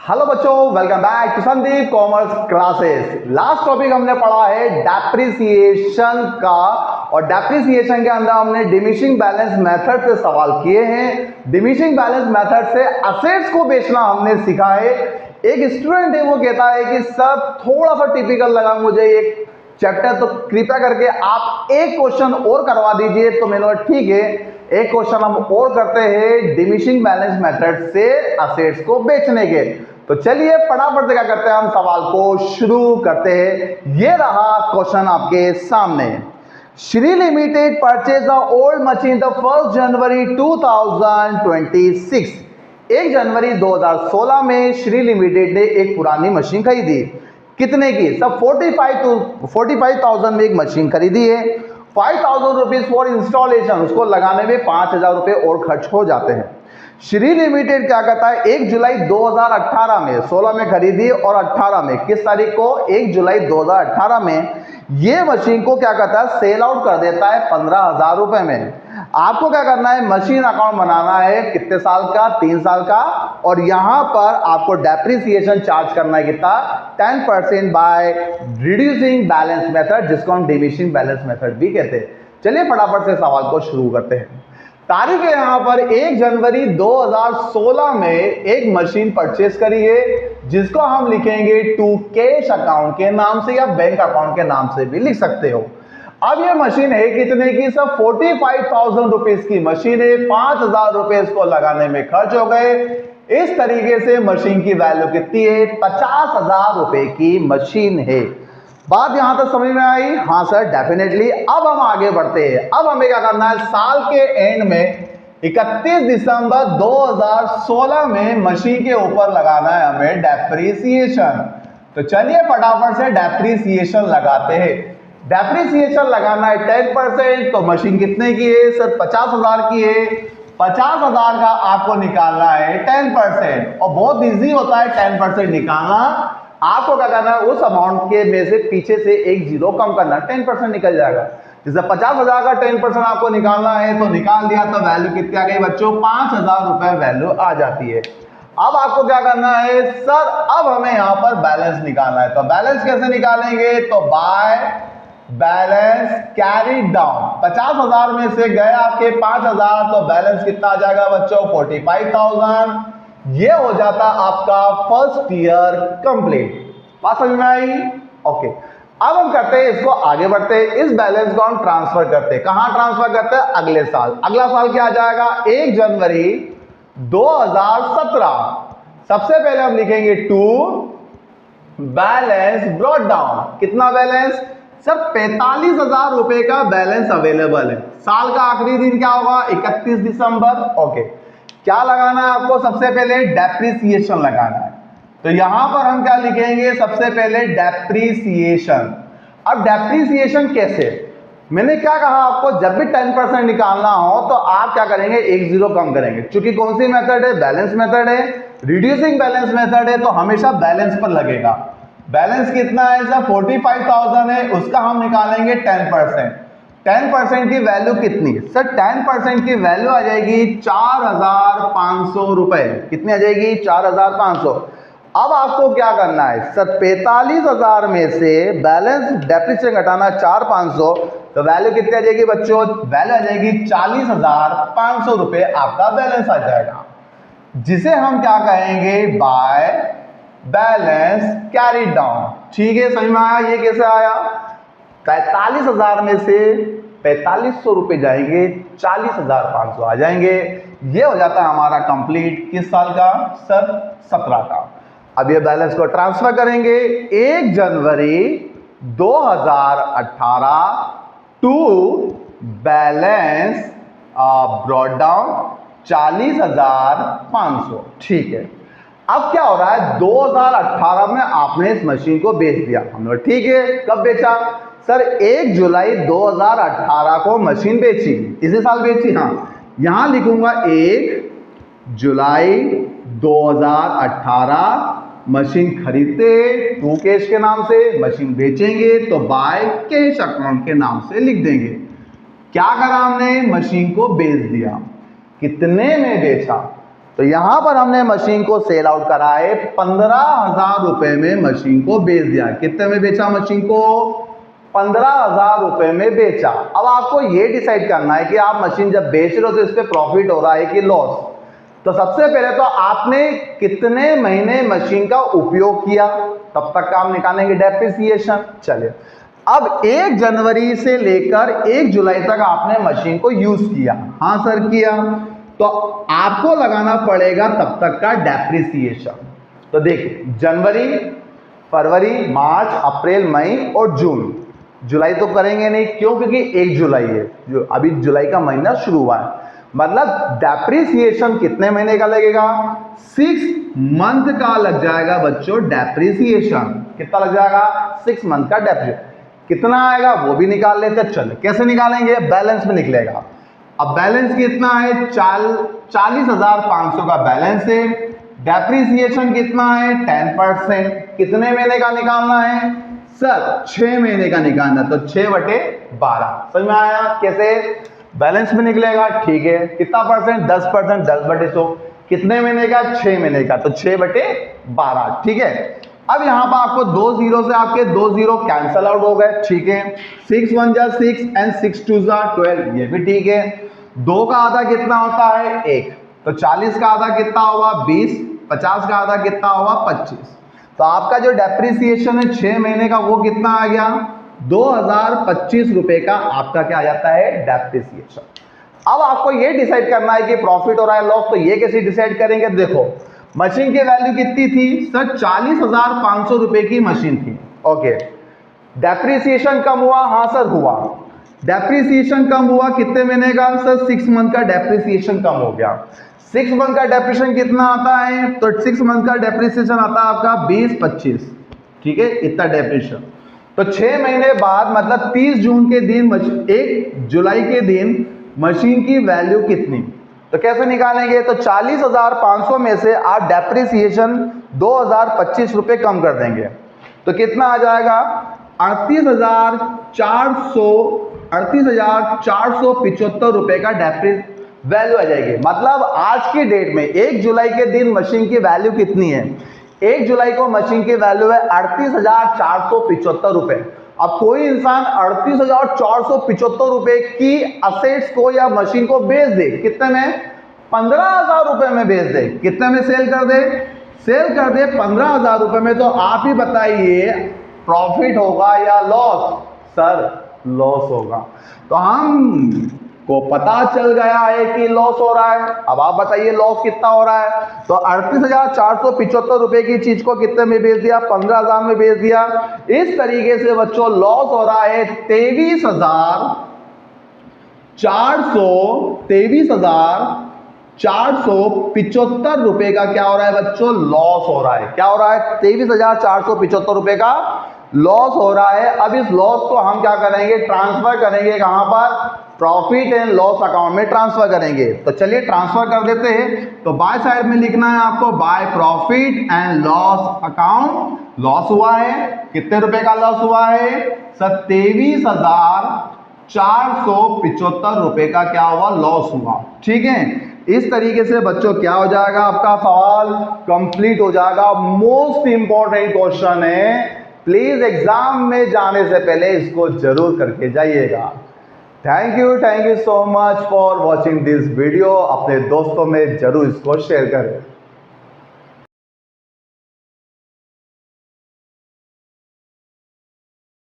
Hello बच्चों, welcome back to Sandeep commerce classes. Last topic हमने पढ़ा है डेप्रिसिएशन का, और डेप्रिसिएशन के अंदर हमने डिमिनिशिंग बैलेंस मेथड से सवाल किए हैं। डिमिनिशिंग बैलेंस मेथड से असेट्स को बेचना हमने सीखा है। एक स्टूडेंट है, वो कहता है कि सर थोड़ा सा टिपिकल लगा मुझे एक चैप्टर, तो कृपया करके आप एक क्वेश्चन और करवा दीजिए। तो मैंने बोला ठीक है, एक क्वेश्चन हम और करते हैं डिमिनिशिंग बैलेंस मेथड से असेट्स को बेचने के। तो चलिए फटाफट से क्या करते हैं, हम सवाल को शुरू करते हैं। ये रहा क्वेश्चन आपके सामने। Shri limited purchase the old machine the 1 जनवरी 2026। 1 जनवरी 2016 में श्री लिमिटेड ने एक पुरानी मशीन खरीदी। कितने की? सब 45,000 में एक मशीन खरीदी है। 5,000 रुपीज फॉर इंस्टॉलेशन, उसको लगाने में 5,000 रुपए और खर्च हो जाते हैं। श्री लिमिटेड क्या कहता है, 1 जुलाई 2018 में, 16 में खरीदी और 18 में, किस तारीख को? 1 जुलाई 2018 में ये मशीन को क्या कहता है, सेल आउट कर देता है 15,000 रुपए में। आपको क्या करना है, मशीन अकाउंट बनाना है। कितने साल का? 3 साल का। और यहां पर आपको डेप्रिसिएशन चार्ज करना है कितना? 10% बाय रिड्यूसिंग बैलेंस मेथड, जिसको हम डिमिनिशिंग बैलेंस मेथड भी कहते हैं। चलिए फटाफट से सवाल को शुरू करते हैं। तारीख है यहां पर 1 जनवरी 2016 में एक मशीन परचेस करी है, जिसको हम लिखेंगे टू कैश अकाउंट के नाम से या बैंक अकाउंट के नाम से भी लिख सकते हो। अब ये मशीन है कितने की? सब 45,000 रुपीज की मशीन है। 5,000 रुपए इसको लगाने में खर्च हो गए। इस तरीके से मशीन की वैल्यू कितनी है? 50,000 रुपए की मशीन है। बात यहां तक समझ में आई? हाँ सर, डेफिनेटली। अब हम आगे बढ़ते हैं। अब हमें क्या करना है, साल के एंड में 31 दिसंबर 2016 में मशीन के ऊपर लगाना है हमें डेप्रिसिएशन। तो चलिए फटाफट से डेप्रिसिएशन लगाते हैं। डेप्रिसिएशन लगाना है 10%। तो मशीन कितने की है सर? 50,000 की है। 50,000 का आपको निकालना है 10%, और बहुत इजी होता है 10% निकालना। आपको क्या करना है, उस अमाउंट के में से पीछे से एक जीरो कम करना, 10% निकल जाएगा। जैसे 50,000 का 10% आपको निकालना है, तो निकाल दिया, तो वैल्यू कितनी आ गई बच्चों? 5,000 रुपए वैल्यू आ जाती है। अब आपको क्या करना है सर, अब हमें यहां पर बैलेंस निकालना है। तो बैलेंस कैसे निकालेंगे? तो बाय बैलेंस कैरीड डाउन। 50,000 में से गए आपके 5,000, तो बैलेंस कितना आ जाएगा बच्चों? 45,000। ये हो जाता आपका फर्स्ट ईयर कंप्लीट। बात समझ में आई? ओके। अब हम करते हैं, इसको आगे बढ़ते हैं। इस बैलेंस को हम ट्रांसफर करते हैं। कहां ट्रांसफर करते हैं? अगले साल। अगला साल क्या आ जाएगा? 1 जनवरी 2017। सबसे पहले हम लिखेंगे टू बैलेंस ब्रॉट डाउन। कितना बैलेंस सर? 45,000 रुपए का बैलेंस अवेलेबल है। साल का आखिरी दिन क्या होगा? 31 दिसंबर। ओके। क्या लगाना है आपको? सबसे पहले डेप्रिसिएशन लगाना है। तो यहां पर हम क्या लिखेंगे? सबसे पहले डेप्रिसिएशन। अब डेप्रिसिएशन कैसे? मैंने क्या कहा आपको, जब भी 10% निकालना हो तो आप क्या करेंगे? एक जीरो कम करेंगे। क्योंकि कौन सी मेथड है? बैलेंस मेथड है। रिड्यूसिंग बैलेंस मेथड है, तो हमेशा बैलेंस पर लगेगा। बैलेंस कितना है सर? 45,000 है, उसका हम निकालेंगे 10%। 10% की वैल्यू कितनी सर? 10% की वैल्यू आ जाएगी 4,500 रुपए। कितनी आ जाएगी? 4,500। अब आपको क्या करना है सर? 45,000 में से बैलेंस डेप्रिसिएशन घटाना 4,500, तो वैल्यू कितनी आ जाएगी बच्चों? वैल्यू आ जाएगी 40,500 रुपए आपका बैलेंस आ जाएगा, जिसे हम क्या कहेंगे? By balance carry down. ठीक है, समझ में आया? ये कैसे आया? 45,000 में से 4,500 रुपए जाएंगे, 40,500 आ जाएंगे। ये हो जाता है हमारा कंप्लीट। किस साल का सर? 17 का। अब ये बैलेंस को ट्रांसफर करेंगे 1 जनवरी 2018 टू बैलेंस ब्रॉट डाउन 40,500। ठीक है। अब क्या हो रहा है? 2018 में आपने इस मशीन को बेच दिया। हमने ठीक है, कब बेचा सर? 1 जुलाई 2018 को मशीन बेची। इसी साल बेची। हाँ, यहां लिखूंगा 1 जुलाई 2018 मशीन खरीदते टू कैश के नाम से, मशीन बेचेंगे तो बाय कैश अकाउंट के नाम से लिख देंगे। क्या करा हमने? मशीन को बेच दिया। कितने में बेचा? तो यहां पर हमने मशीन को सेल आउट करा है 15,000 रुपए में मशीन को बेच दिया। कितने में बेचा मशीन को? 15,000 रुपए में बेचा। अब आपको ये डिसाइड करना है कि आप मशीन जब बेच रहे हो तो इस पे प्रॉफिट हो रहा है कि लॉस। तो सबसे पहले तो आपने कितने महीने मशीन का उपयोग किया तब तक का हम निकालेंगे डेप्रिसिएशन। चलिए, अब 1 जनवरी से लेकर 1 जुलाई तक आपने मशीन को यूज किया। हाँ सर किया, तो आपको लगाना पड़ेगा तब तक का डेप्रिसिएशन। तो देखिए, जनवरी, फरवरी, मार्च, अप्रैल, मई और जून। जुलाई तो करेंगे नहीं, क्यों? क्योंकि 1 जुलाई है, जो अभी जुलाई का महीना शुरू हुआ है। मतलब डेप्रिसिएशन कितने महीने का लगेगा? 6 मंथ का लग जाएगा बच्चों डेप्रिसिएशन। कितना लग जाएगा? 6 मंथ का डेप्रिसिएशन। कितना आएगा वो भी निकाल लेते हैं। चलो कैसे निकालेंगे? बैलेंस में निकलेगा। अब बैलेंस कितना है? 40,500 का बैलेंस है। डेप्रिसिएशन कितना है? 10%। कितने महीने का निकालना है सर? 6 महीने का निकालना। तो 6/12। समझ में आया कैसे बैलेंस में निकलेगा? ठीक है। कितना परसेंट? 10%। 10/100। कितने महीने का? 6 महीने का। तो 6/12। ठीक है। अब यहां पर आपको 2 जीरो से आपके 2 जीरो कैंसल आउट हो गए। ठीक है। 6 1 जा 6 एंड 6 2 जा 12। ये भी ठीक है। 2 का आधा कितना होता है? 1। तो 40 का आधा कितना होगा? 20। 50 का आधा कितना होगा? 25। तो आपका जो डेप्रिसिएशन है 6 महीने का, वो कितना आ गया? 2025 रुपए का आपका क्या आ जाता है? डेप्रिसिएशन। अब आपको ये डिसाइड करना है कि प्रॉफिट हो रहा है लॉस। तो ये कैसे डिसाइड करेंगे? देखो, मशीन की वैल्यू कितनी थी सर? 40,500 रुपए की मशीन थी। ओके, डेप्रिसिएशन कम हुआ? हाँ सर हुआ। डेप्रिसिएशन कम हुआ कितने महीने का सर? 6 मंथ का डेप्रिसिएशन कम हो गया। 6 मंथ का डेप्रिसिएशन कितना आता है? तो 6 मंथ का डेप्रिसिएशन आता है आपका 20-25। ठीक है, इतना डेप्रिसिएशन। तो 6 महीने बाद मतलब 30 जून के दिन 1 जुलाई के दिन मशीन की वैल्यू कितनी? तो कैसे निकालेंगे? तो 40,500 में से आप डेप्रिसिएशन 2025 रुपए कम कर देंगे तो कितना आ जाएगा? 38,475 रुपए का वैल्यू आ जाएगी। मतलब आज की डेट में 1 जुलाई के दिन मशीन की वैल्यू कितनी है? 1 जुलाई को मशीन की वैल्यू है 38,475 रुपए। अब कोई इंसान 38,475 रुपए की असेट्स को या मशीन को बेच दे, कितने में? 15,000 रुपए में बेच दे। कितने में सेल कर दे? सेल कर दे 15,000 रुपए में। तो आप ही बताइए प्रॉफिट होगा या लॉस? सर लॉस होगा। तो हम को पता चल गया है कि लॉस हो रहा है। अब आप बताइए लॉस कितना हो रहा है? तो 38,475 रुपए की चीज को कितने में बेच दिया? 15,000 में बेच दिया। इस तरीके से बच्चों लॉस हो रहा है 23,475 रुपए का क्या हो रहा है बच्चों? लॉस हो रहा है। क्या हो रहा है? 23,475 रुपए का लॉस हो रहा है। अब इस लॉस को हम क्या करेंगे? ट्रांसफर करेंगे कहां पर? प्रॉफिट एंड लॉस अकाउंट में ट्रांसफर करेंगे। तो चलिए ट्रांसफर कर देते हैं। तो बाय साइड में लिखना है आपको by profit and loss account. Loss हुआ है, कितने रुपए का लॉस हुआ है? 23,475 रुपए का क्या हुआ? लॉस हुआ। ठीक है, इस तरीके से बच्चों क्या हो जाएगा? आपका सवाल कंप्लीट हो जाएगा। मोस्ट इंपॉर्टेंट क्वेश्चन है, प्लीज एग्जाम में जाने से पहले इसको जरूर करके जाइएगा। Thank you so much for watching this video. अपने दोस्तों में जरूर इसको शेयर करें।